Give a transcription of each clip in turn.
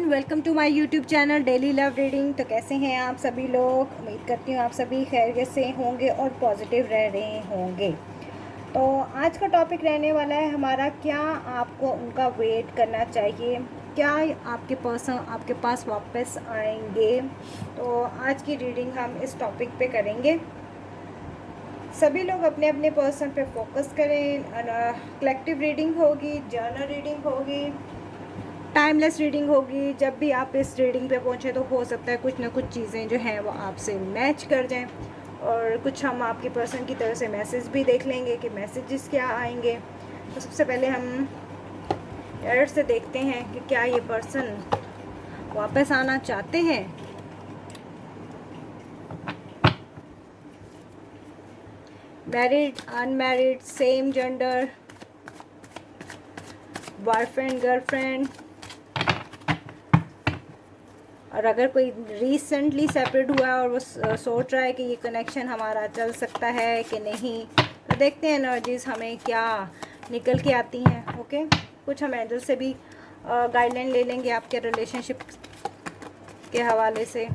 Welcome to my YouTube channel daily love reading. तो कैसे हैं आप सभी लोग? उम्मीद करती हूँ आप सभी खैरियत से होंगे और पॉजिटिव रह रहे होंगे। तो आज का टॉपिक रहने वाला है हमारा, क्या आपको उनका वेट करना चाहिए, क्या आपके पर्सन आपके पास वापस आएंगे। तो आज की रीडिंग हम इस टॉपिक पे करेंगे। सभी लोग अपने अपने पर्सन पे फोकस करें। कलेक्टिव रीडिंग होगी, जर्नल रीडिंग होगी, टाइमलेस रीडिंग होगी। जब भी आप इस रीडिंग पे पहुँचे तो हो सकता है कुछ ना कुछ चीज़ें जो हैं वो आपसे मैच कर जाएं, और कुछ हम आपके पर्सन की तरफ से मैसेज भी देख लेंगे कि मैसेजेस क्या आएंगे। तो सबसे पहले हम एरर से देखते हैं कि क्या ये पर्सन वापस आना चाहते हैं। Married, unmarried, same gender, boyfriend, girlfriend, और अगर कोई रिसेंटली सेपरेट हुआ है और वो सोच रहा है कि ये कनेक्शन हमारा चल सकता है कि नहीं, तो देखते हैं एनर्जीज हमें क्या निकल के आती हैं। ओके, कुछ हम एंजल से भी गाइडलाइन ले लेंगे आपके रिलेशनशिप के हवाले से।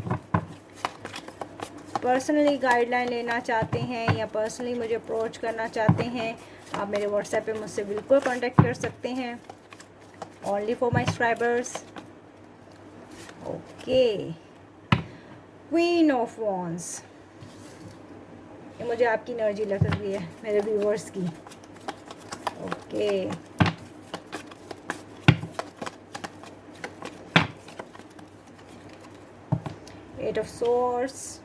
पर्सनली गाइडलाइन लेना चाहते हैं या पर्सनली मुझे अप्रोच करना चाहते हैं, आप मेरे व्हाट्सएप पे मुझसे बिल्कुल कांटेक्ट कर सकते हैं। Only for my subscribers. Okay, queen of wands, ये मुझे आपकी एनर्जी लग रही है मेरे व्यूवर्स की। Okay, eight of swords,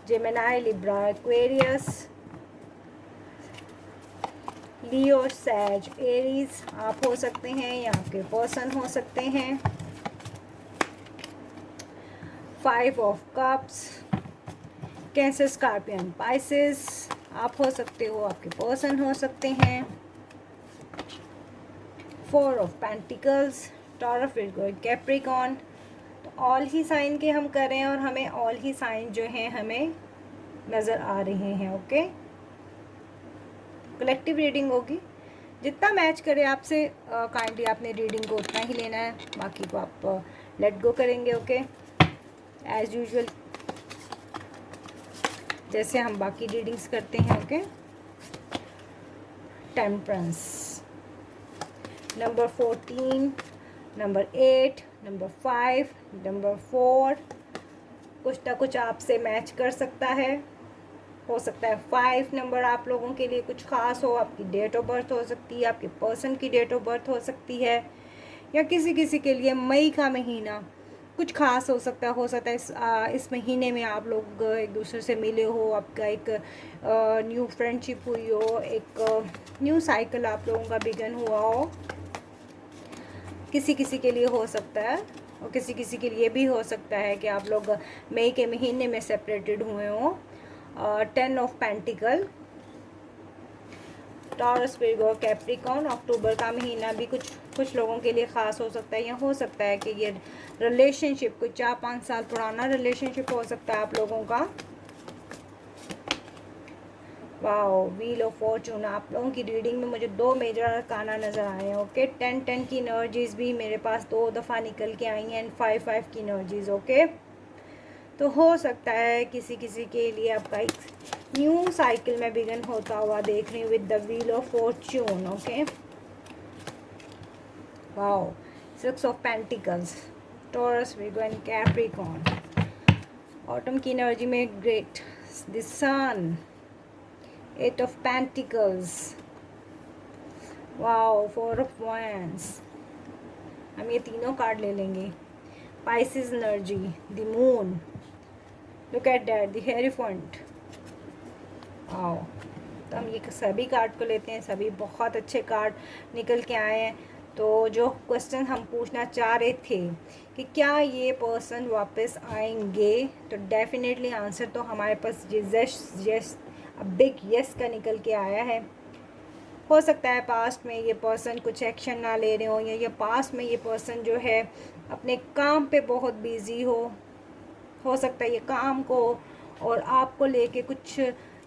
Gemini, Libra, Aquarius, Leo, सैज, एरीज आप हो सकते हैं या आपके पर्सन हो सकते हैं। Five of cups, cancer, scorpion, Pisces आप हो सकते हो, आपके पर्सन हो सकते हैं। Four of pentacles, Taurus, Virgo, Capricorn. तो ऑल ही साइन के हम करें और हमें ऑल ही साइन जो हैं हमें नज़र आ रहे हैं। ओके, कलेक्टिव रीडिंग होगी, जितना मैच करे आपसे काइंडली आपने रीडिंग को उतना ही लेना है, बाकी को आप लेट गो करेंगे। ओके, एज यूजुअल जैसे हम बाकी रीडिंग्स करते हैं। Okay, temperance, number 14, number 8, number 5, number 4, कुछ ना कुछ आपसे मैच कर सकता है। हो सकता है 5 नंबर आप लोगों के लिए कुछ ख़ास हो, आपकी डेट ऑफ बर्थ हो सकती है, आपके पर्सन की डेट ऑफ बर्थ हो सकती है, या किसी किसी के लिए मई का महीना कुछ ख़ास हो सकता है इस महीने में आप लोग एक दूसरे से मिले हो, आपका एक न्यू फ्रेंडशिप हुई हो, एक न्यू साइकिल आप लोगों का बिगन हुआ हो। किसी किसी के लिए हो सकता है, और किसी किसी के लिए भी हो सकता है कि आप लोग मई के महीने में सेपरेटेड हुए हो। 10 of pentacle, Taurus, Virgo, Capricorn. अक्टूबर का महीना भी कुछ लोगों के लिए ख़ास हो सकता है, या हो सकता है कि ये रिलेशनशिप कुछ 4-5 साल पुराना रिलेशनशिप हो सकता है आप लोगों का। वाओ, व्हील ऑफ फॉर्चून, आप लोगों की रीडिंग में मुझे 2 मेजर अरकाना नज़र आए हैं। ओके, 10 की एनर्जीज भी मेरे पास 2 दफ़ा निकल के आई हैं, एंड 5 की एनर्जीज। ओके, तो हो सकता है किसी किसी के लिए आपका एक न्यू साइकिल में बिगन होता हुआ देख रही हूँ with the wheel of fortune. Okay, wow, 6 of pentacles, Taurus, Virgo and Capricorn. Autumn की एनर्जी में great, the sun, 8 of pentacles, wow, 4 of wands। हम ये तीनों कार्ड ले लेंगे। Pisces energy, the moon, look at that, the hierophant. आओ, तो हम ये सभी कार्ड को लेते हैं, सभी बहुत अच्छे कार्ड निकल के आए हैं। तो जो क्वेश्चन हम पूछना चाह रहे थे कि क्या ये पर्सन वापस आएंगे, तो डेफिनेटली आंसर तो हमारे पास यस, बिग यस का निकल के आया है। हो सकता है पास्ट में ये पर्सन कुछ एक्शन ना ले रहे हो, या ये पास्ट में ये पर्सन जो है अपने काम पे बहुत बिजी हो सकता है ये काम को और आपको लेके कुछ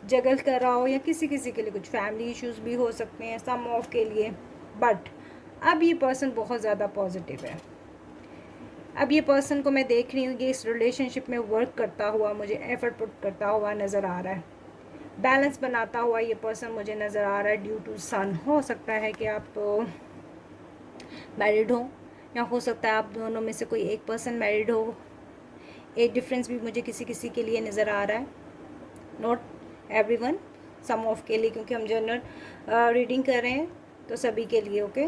जगल कर रहा हो, या किसी किसी के लिए कुछ फैमिली इश्यूज भी हो सकते हैं सम ऑफ के लिए। बट अब ये पर्सन बहुत ज़्यादा पॉजिटिव है, अब ये पर्सन को मैं देख रही हूँ, ये इस रिलेशनशिप में वर्क करता हुआ, मुझे एफर्ट पुट करता हुआ नज़र आ रहा है, बैलेंस बनाता हुआ ये पर्सन मुझे नज़र आ रहा है ड्यू टू सन। हो सकता है कि आप मैरिड हो, या हो सकता है आप दोनों में से कोई एक पर्सन मैरिड हो। एज डिफरेंस भी मुझे किसी किसी के लिए नज़र आ रहा है, नॉट एवरीवन, सम ऑफ के लिए, क्योंकि हम जनरल रीडिंग कर रहे हैं तो सभी के लिए। ओके,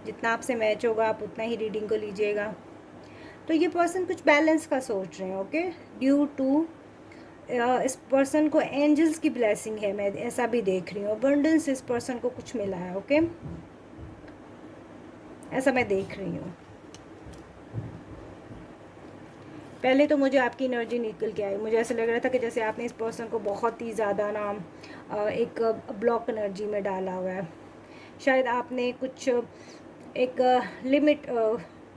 जितना आपसे मैच होगा आप उतना ही रीडिंग को लीजिएगा। तो ये पर्सन कुछ बैलेंस का सोच रहे हैं। ओके, ड्यू टू इस पर्सन को एंजल्स की ब्लेसिंग है, मैं ऐसा भी देख रही हूँ। अबंडेंस इस पर्सन को कुछ मिला है। ओके, ऐसा मैं देख रही हूँ। पहले तो मुझे आपकी एनर्जी निकल के आई, मुझे ऐसा लग रहा था कि जैसे आपने इस पर्सन को बहुत ही ज़्यादा ना एक ब्लॉक एनर्जी में डाला हुआ है। शायद आपने कुछ एक लिमिट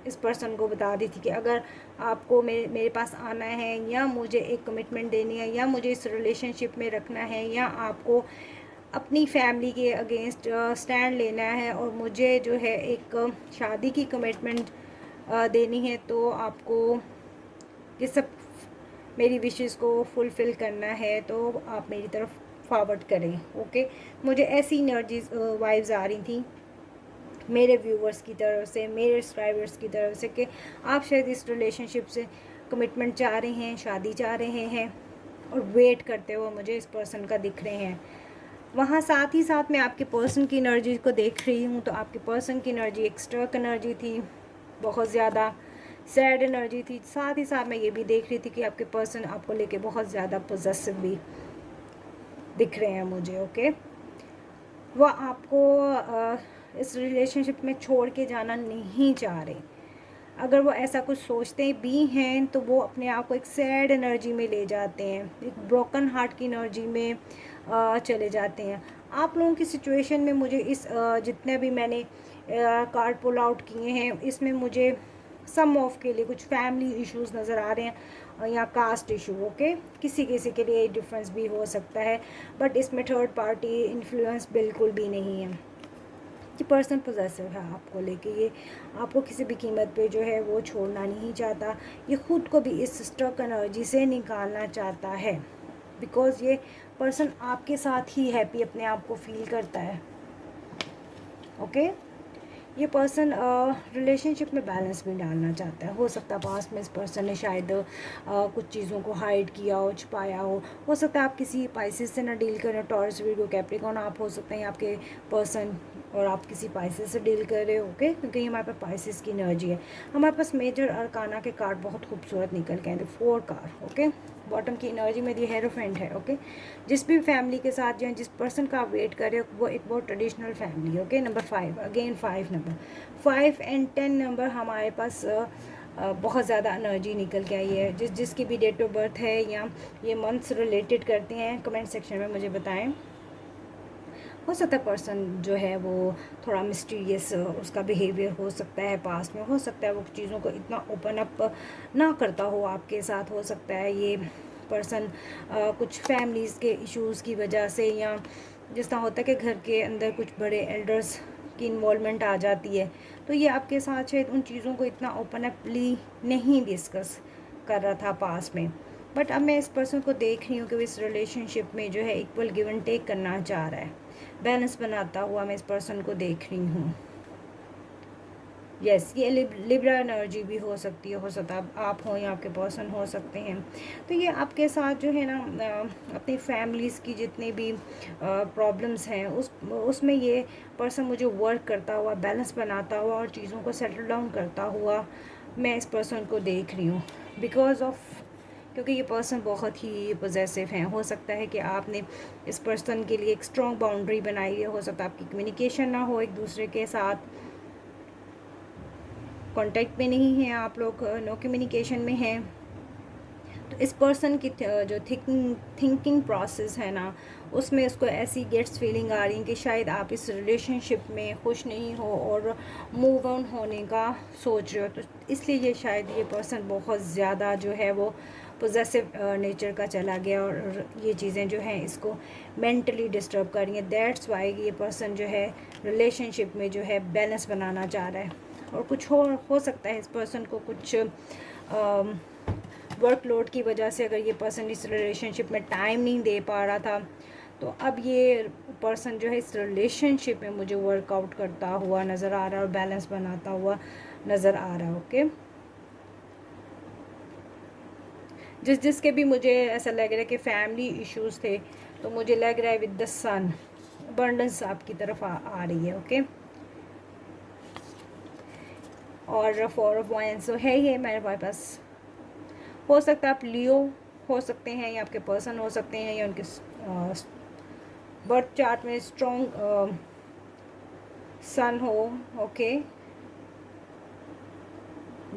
इस पर्सन को बता दी थी कि अगर आपको मेरे पास आना है, या मुझे एक कमिटमेंट देनी है, या मुझे इस रिलेशनशिप में रखना है, या आपको अपनी फैमिली के अगेंस्ट स्टैंड लेना है, और मुझे जो है एक शादी की कमिटमेंट देनी है, तो आपको ये सब मेरी विशेस को फुलफ़िल करना है, तो आप मेरी तरफ फॉरवर्ड करें। ओके, मुझे ऐसी एनर्जीज वाइब्स आ रही थी मेरे व्यूवर्स की तरफ से, मेरे सब्सक्राइबर्स की तरफ से, कि आप शायद इस रिलेशनशिप से कमिटमेंट चाह रहे हैं, शादी चाह रहे हैं, और वेट करते हुए मुझे इस पर्सन का दिख रहे हैं। वहाँ साथ ही साथ मैं आपके पर्सन की एनर्जी को देख रही हूँ, तो आपके पर्सन की एनर्जी एक स्ट्रक एनर्जी थी, बहुत ज़्यादा सैड एनर्जी थी। साथ ही साथ मैं ये भी देख रही थी कि आपके पर्सन आपको लेके बहुत ज़्यादा पोजेसिव भी दिख रहे हैं मुझे। ओके, वह आपको इस रिलेशनशिप में छोड़ के जाना नहीं चाह रहे। अगर वो ऐसा कुछ सोचते भी हैं तो वो अपने आप को एक सैड एनर्जी में ले जाते हैं, एक ब्रोकन हार्ट की एनर्जी में चले जाते हैं। आप लोगों की सिचुएशन में मुझे इस जितने भी मैंने कार्ड पुल आउट किए हैं, इसमें मुझे सम ऑफ के लिए कुछ फैमिली इश्यूज नज़र आ रहे हैं, या कास्ट इशू। ओके, किसी किसी के लिए डिफरेंस भी हो सकता है, बट इसमें थर्ड पार्टी इन्फ्लुएंस बिल्कुल भी नहीं है। ये पर्सन पोजेसिव है आपको लेके, ये आपको किसी भी कीमत पे जो है वो छोड़ना नहीं चाहता। ये खुद को भी इस स्ट्रक एनर्जी से निकालना चाहता है, बिकॉज़ ये पर्सन आपके साथ ही हैप्पी अपने आप को फील करता है। ओके, ये पर्सन रिलेशनशिप में बैलेंस भी डालना चाहता है। हो सकता है पास्ट में इस पर्सन ने शायद कुछ चीज़ों को हाइड किया हो, छुपाया हो सकता है आप किसी पाइसेस से ना डील करें, टॉरस, वीर्गो, कैप्रिकॉर्न आप हो सकते हैं आपके पर्सन, और आप किसी पाइसेस से डील कर रहे हो। ओके, क्योंकि हमारे पास पाइसेस की एनर्जी है। हमारे पास मेजर अरकाना के कार्ड बहुत खूबसूरत निकल के आए, 4 कार्ड। ओके, बॉटम की एनर्जी में ये हेरोफेंट है। ओके, जिस भी फैमिली के साथ जो जिस पर्सन का आप वेट कर रहे हो वो एक बहुत traditional family. Okay, number 5, again 5 number, 5 and 10 number हमारे पास बहुत ज़्यादा एनर्जी निकल के आई है। जिसकी भी डेट ऑफ बर्थ है या ये मंथ्स रिलेटेड करते हैं, कमेंट सेक्शन में मुझे बताएं। हो सकता है पर्सन जो है वो थोड़ा मिस्टीरियस उसका बिहेवियर हो सकता है, पास्ट में हो सकता है वो चीज़ों को इतना ओपन अप ना करता हो आपके साथ। हो सकता है ये पर्सन कुछ फैमिलीज़ के इश्यूज़ की वजह से, या जिस तरह होता है कि घर के अंदर कुछ बड़े एल्डर्स की इन्वॉल्वमेंट आ जाती है, तो ये आपके साथ शायद उन चीज़ों को इतना ओपन अपली नहीं डिस्कस कर रहा था पास्ट में। बट अब मैं इस पर्सन को देख रही हूँ कि वो इस रिलेशनशिप में जो है इक्वल गिव एंड टेक करना चाह रहा है, बैलेंस बनाता हुआ मैं इस पर्सन को देख रही हूँ। यस, ये लिब्रा एनर्जी भी हो सकती है, हो सकता है आप हो या आपके पर्सन हो सकते हैं। तो ये आपके साथ जो है ना अपनी फैमिलीज़ की जितनी भी प्रॉब्लम्स हैं उसमें ये पर्सन मुझे वर्क करता हुआ, बैलेंस बनाता हुआ और चीज़ों को सेटल डाउन करता हुआ मैं इस पर्सन को देख रही हूँ। बिकॉज ऑफ, क्योंकि ये पर्सन बहुत ही पॉजेसिव हैं। हो सकता है कि आपने इस पर्सन के लिए एक स्ट्रॉन्ग बाउंड्री बनाई है, हो सकता है आपकी कम्युनिकेशन ना हो एक दूसरे के साथ, कांटेक्ट में नहीं है आप लोग, नो कम्युनिकेशन में हैं। तो इस पर्सन की जो थिंकिंग प्रोसेस है ना, उसमें उसको ऐसी गेट्स फीलिंग आ रही है कि शायद आप इस रिलेशनशिप में खुश नहीं हो और मूव ऑन होने का सोच रहे हो। तो इसलिए ये शायद ये पर्सन बहुत ज़्यादा जो है वो पोजेसिव नेचर का चला गया, और ये चीज़ें जो हैं इसको मेंटली डिस्टर्ब कर रही हैं। दैट्स वाई ये पर्सन जो है रिलेशनशिप में जो है बैलेंस बनाना चाह रहा है। और कुछ हो सकता है इस पर्सन को कुछ वर्कलोड की वजह से अगर ये पर्सन इस रिलेशनशिप में टाइम नहीं दे पा रहा था, तो अब ये पर्सन जो है इस रिलेशनशिप में मुझे वर्कआउट करता हुआ नज़र आ रहा है और बैलेंस बनाता हुआ नज़र आ रहा है। ओके, जिसके भी मुझे ऐसा लग रहा है कि फैमिली इश्यूज़ थे, तो मुझे लग रहा है विद द सन अबंडेंस आपकी तरफ आ रही है। ओके, और 4 ऑफ वाइंस तो है ही मेरे पास। हो सकता है आप लियो हो सकते हैं, या आपके पर्सन हो सकते हैं, या उनके बर्थ चार्ट में स्ट्रॉन्ग सन हो। ओके,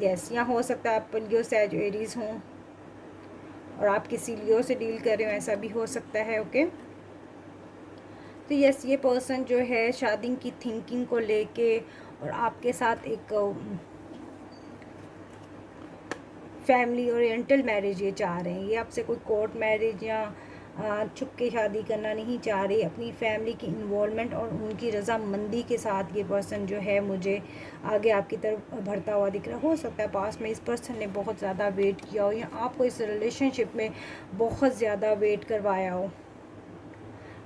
यस, या हो सकता है आप लियो सैज एरीज हों और आप किसी लियो से डील कर रहे हो, ऐसा भी हो सकता है। ओके, तो यस, ये पर्सन जो है शादी की थिंकिंग को लेके और आपके साथ एक फैमिली ओरिएंटल मैरिज ये चाह रहे हैं। ये आपसे कोई कोर्ट मैरिज या छुप के शादी करना नहीं चाह रही। अपनी फैमिली की इन्वॉल्वमेंट और उनकी रजामंदी के साथ ये पर्सन जो है मुझे आगे आपकी तरफ बढ़ता हुआ दिख रहा है। हो सकता है पास में इस पर्सन ने बहुत ज़्यादा वेट किया हो, या आपको इस रिलेशनशिप में बहुत ज़्यादा वेट करवाया हो,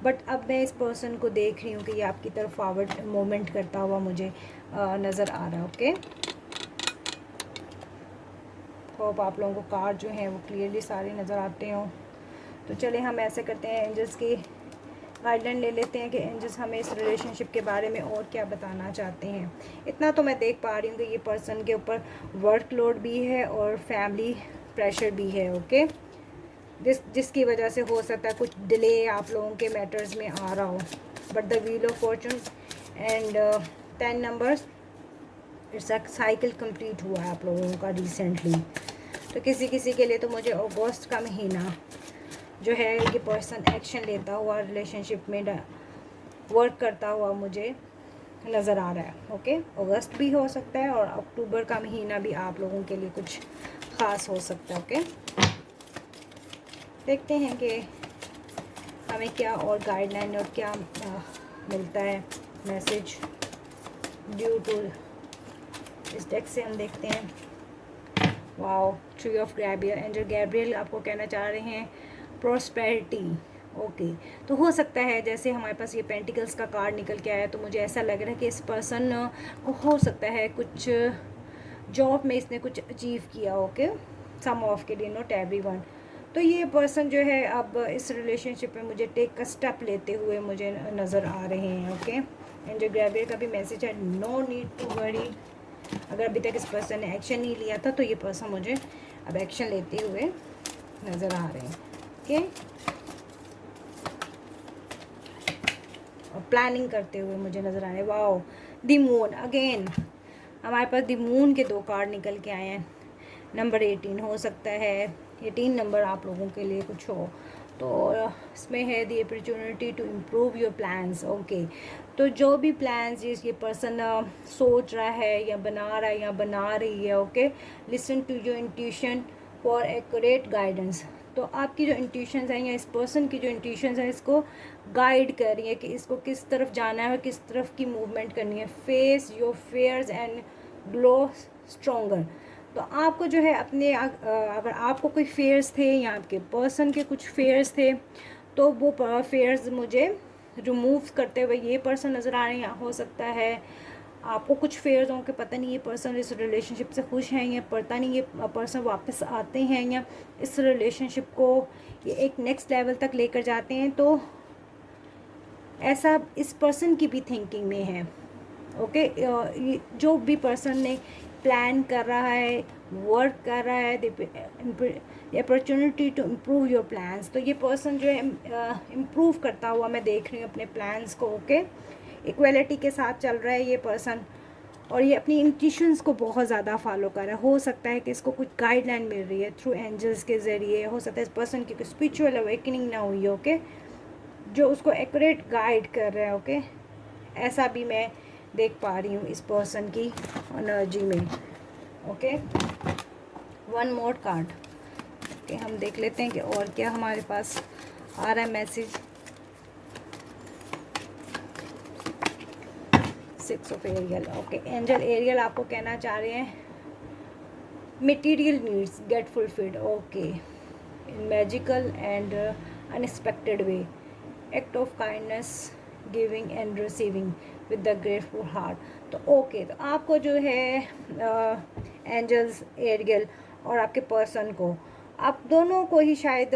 बट अब मैं इस पर्सन को देख रही हूँ कि ये आपकी तरफ फॉरवर्ड मूवमेंट करता हुआ मुझे नज़र आ रहा है। ओके, होप आप लोगों को कार्ड जो हैं वो क्लियरली सारे नज़र आते हों। तो चले हम ऐसे करते हैं, एंजल्स की गाइडलाइन ले लेते हैं कि एंजल्स हमें इस रिलेशनशिप के बारे में और क्या बताना चाहते हैं। इतना तो मैं देख पा रही हूँ कि ये पर्सन के ऊपर वर्कलोड भी है और फैमिली प्रेशर भी है। ओके, जिसकी वजह से हो सकता है कुछ डिले आप लोगों के मैटर्स में आ रहा हो, but the wheel of Fortune and 10 numbers, it's a cycle complete हुआ है आप लोगों का रिसेंटली। तो किसी के लिए तो मुझे अगस्त का महीना जो है ये पर्सन एक्शन लेता हुआ रिलेशनशिप में वर्क करता हुआ मुझे नज़र आ रहा है। ओके, अगस्त भी हो सकता है और अक्टूबर का महीना भी आप लोगों के लिए कुछ ख़ास हो सकता है। ओके, देखते हैं कि हमें क्या और गाइडलाइन और क्या मिलता है मैसेज ड्यू टू इस डेक से। हम देखते हैं। Wow, tree of Gabriel, angel Gabriel आपको कहना चाह रहे हैं प्रॉस्पेरिटी। ओके, तो हो सकता है जैसे हमारे पास ये पेंटिकल्स का कार्ड निकल के आया, तो मुझे ऐसा लग रहा है कि इस पर्सन को हो सकता है कुछ जॉब में इसने कुछ अचीव किया। ओके, सम ऑफ के लिए, नॉट एवरीवन। तो ये पर्सन जो है अब इस रिलेशनशिप में मुझे टेक का स्टेप लेते हुए मुझे नज़र आ रहे हैं। ओके, एंजल गैब्रियल का भी मैसेज है, नो नीड टू वरी। अगर अभी तक इस पर्सन ने एक्शन नहीं लिया था, तो ये पर्सन मुझे अब एक्शन लेते हुए नज़र आ रहे हैं। ओके, और प्लानिंग करते हुए मुझे नज़र आ रहे हैं। वाओ, द मून, अगेन हमारे पास द मून के 2 कार्ड निकल के आए हैं। नंबर 18 हो सकता है, 18 नंबर आप लोगों के लिए कुछ हो, तो इसमें है the opportunity to improve your plans. Okay, तो जो भी प्लान्स ये पर्सन सोच रहा है या बना रहा है या बना रही है, okay, listen to your intuition for accurate guidance. तो आपकी जो इंट्यूशंस हैं या इस पर्सन की जो इंट्यूशंस हैं इसको गाइड कर रही है कि इसको किस तरफ जाना है, किस तरफ की मूवमेंट करनी है। Face your fears and glow stronger. तो आपको जो है अपने अगर आपको कोई फेयर्स थे या आपके पर्सन के कुछ फेयर्स थे, तो वो फेयर्स मुझे रिमूव करते हुए ये पर्सन नज़र आ रहे हैं। हो सकता है आपको कुछ फेयर्स हों कि पता नहीं ये पर्सन इस रिलेशनशिप से खुश हैं, या पता नहीं ये पर्सन वापस आते हैं या इस रिलेशनशिप को ये एक नेक्स्ट लेवल तक लेकर जाते हैं। तो ऐसा इस पर्सन की भी थिंकिंग में है। ओके, जो भी पर्सन ने प्लान कर रहा है, वर्क कर रहा है, opportunity to improve your plans, तो ये पर्सन जो है इम्प्रूव करता हुआ मैं देख रही हूँ अपने प्लान्स को। ओके, इक्वलिटी के साथ चल रहा है ये पर्सन, और ये अपनी इंट्यूशंस को बहुत ज़्यादा फॉलो कर रहा है। हो सकता है कि इसको कुछ गाइडलाइन मिल रही है थ्रू एंजल्स के ज़रिए। हो सकता है इस पर्सन की स्पिरिचुअल अवेकनिंग ना हुई है, ओके, जो उसको एक्यूरेट गाइड कर रहा है। ओके, ऐसा भी मैं देख पा रही हूँ इस पर्सन की एनर्जी में। ओके, 1 मोर कार्ड। ओके, हम देख लेते हैं कि और क्या हमारे पास आ रहा है message. 6 of Ariel. Okay, angel Ariel आपको कहना चाह रहे हैं material needs get fulfilled, okay, in magical and unexpected way, act of kindness, giving and receiving with the grateful heart. तो ओके, तो आपको जो है एंजल्स एरियल और आपके पर्सन को, आप दोनों को ही शायद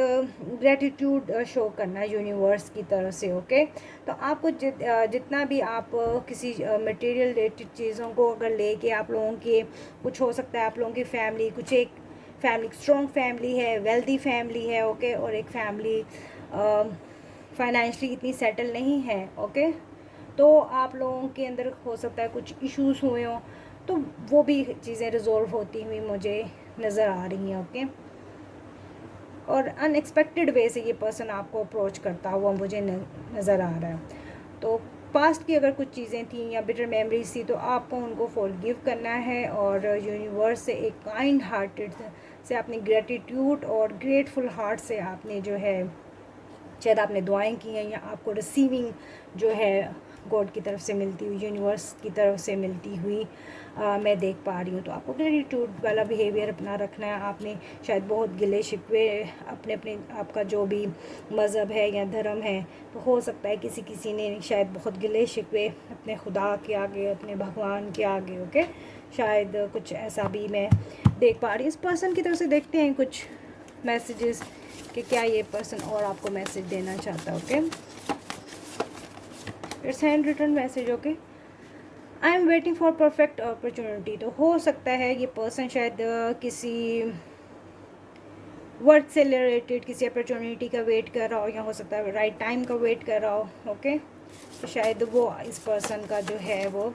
ग्रेटिट्यूड शो करना है यूनिवर्स की तरफ से। ओके, तो आपको जितना भी आप किसी मटेरियल रिलेटेड चीज़ों को अगर लेके आप लोगों के कुछ हो सकता है, आप लोगों की फैमिली कुछ एक फैमिली स्ट्रॉन्ग फैमिली है, वेल्दी फैमिली है, ओके, और एक फैमिली फाइनेंशियली इतनी सेटल नहीं है, ओके, तो आप लोगों के अंदर हो सकता है कुछ इश्यूज हुए हों, तो वो भी चीज़ें रिजॉल्व होती हुई मुझे नज़र आ रही हैं। ओके, और अनएक्सपेक्टेड वे से ये पर्सन आपको अप्रोच करता हुआ मुझे नज़र आ रहा है। तो पास्ट की अगर कुछ चीज़ें थी या बिटर मेमोरीज थी, तो आपको उनको फॉरगिव करना है और यूनिवर्स से एक काइंड हार्टेड से आपने ग्रेटिट्यूड और ग्रेटफुल हार्ट से आपने जो है, शायद आपने दुआएं की हैं या आपको रिसीविंग जो है गॉड की तरफ से मिलती हुई, यूनिवर्स की तरफ से मिलती हुई मैं देख पा रही हूँ। तो आपको ग्रेटिट्यूड वाला बिहेवियर अपना रखना है। आपने शायद बहुत गिले शिकवे अपने अपने आपका जो भी मज़हब है या धर्म है, तो हो सकता है किसी किसी ने शायद बहुत गिले शिकवे अपने खुदा के आगे, अपने भगवान के आगे, ओके, शायद कुछ ऐसा भी मैं देख पा रही हूँ। इस पर्सन की तरफ से देखते हैं कुछ मैसेजेस कि क्या ये पर्सन और आपको मैसेज देना चाहता है। Okay, it's handwritten message. Okay, I am waiting for perfect opportunity. तो हो सकता है ये पर्सन शायद किसी वर्क से रिलेटेड किसी अपॉर्चुनिटी का वेट कर रहा हो, या हो सकता है राइट टाइम का वेट कर रहा हो। ओके, तो शायद वो इस पर्सन का जो है वो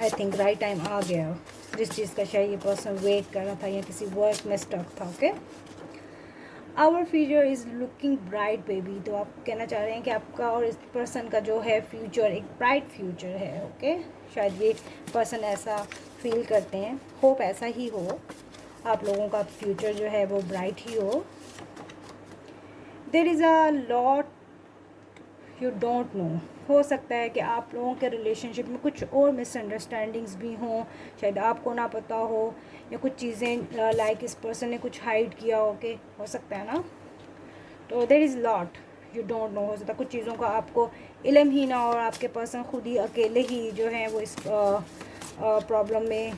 आई थिंक राइट टाइम आ गया हो, जिस चीज़ का शायद ये पर्सन वेट कर रहा था या किसी वर्क में स्टक था। Okay, our future is looking bright baby. तो आप कहना चाह रहे हैं कि आपका और इस पर्सन का जो है फ्यूचर एक ब्राइट फ्यूचर है। ओके, शायद ये पर्सन ऐसा फील करते हैं, होप ऐसा ही हो, आप लोगों का फ्यूचर जो है वो ब्राइट ही हो। There is a lot you don't know. हो सकता है कि आप लोगों के रिलेशनशिप में कुछ और मिसअंडरस्टैंडिंग्स भी हों, शायद आपको ना पता हो, या कुछ चीज़ें लाइक इस पर्सन ने कुछ हाइड किया हो के, हो सकता है ना। तो there is lot you don't know. हो सकता है कुछ चीज़ों का आपको इल्म ही ना हो और आपके पर्सन खुद ही अकेले ही जो है वो इस प्रॉब्लम में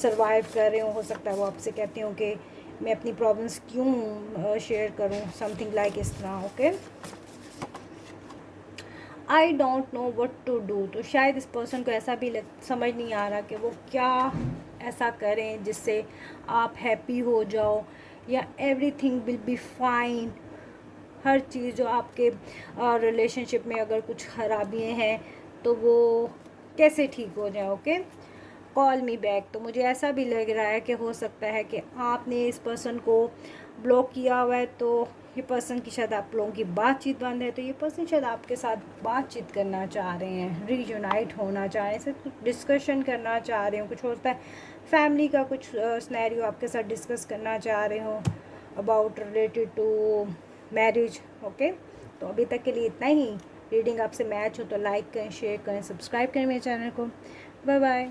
सर्वाइव कर रहे हो सकता है वो आपसे कहते हो कि मैं अपनी प्रॉब्लम्स क्यों शेयर करूं, समथिंग लाइक इस तरह। Okay, I don't know what to do. तो शायद इस पर्सन को ऐसा भी समझ नहीं आ रहा कि वो क्या ऐसा करें जिससे आप हैप्पी हो जाओ, या एवरीथिंग विल बी फाइन। हर चीज़ जो आपके रिलेशनशिप में अगर कुछ खराबियाँ हैं तो वो कैसे ठीक हो जाए। Okay, call me back. तो मुझे ऐसा भी लग रहा है कि हो सकता है कि आपने इस पर्सन को ब्लॉक किया हुआ है, तो ये पर्सन की शायद आप लोगों की बातचीत बंद है, तो ये पर्सन शायद आपके साथ बातचीत करना चाह रहे हैं, रीयूनाइट होना चाह रहे हैं, कुछ डिस्कशन करना चाह रहे हो, कुछ होता है फैमिली का कुछ सिनेरियो आपके साथ डिस्कस करना चाह रहे हो about related to marriage. Okay, तो अभी तक के लिए इतना ही। रीडिंग आपसे मैच हो तो लाइक करें, शेयर करें, सब्सक्राइब करें मेरे चैनल को। Bye bye.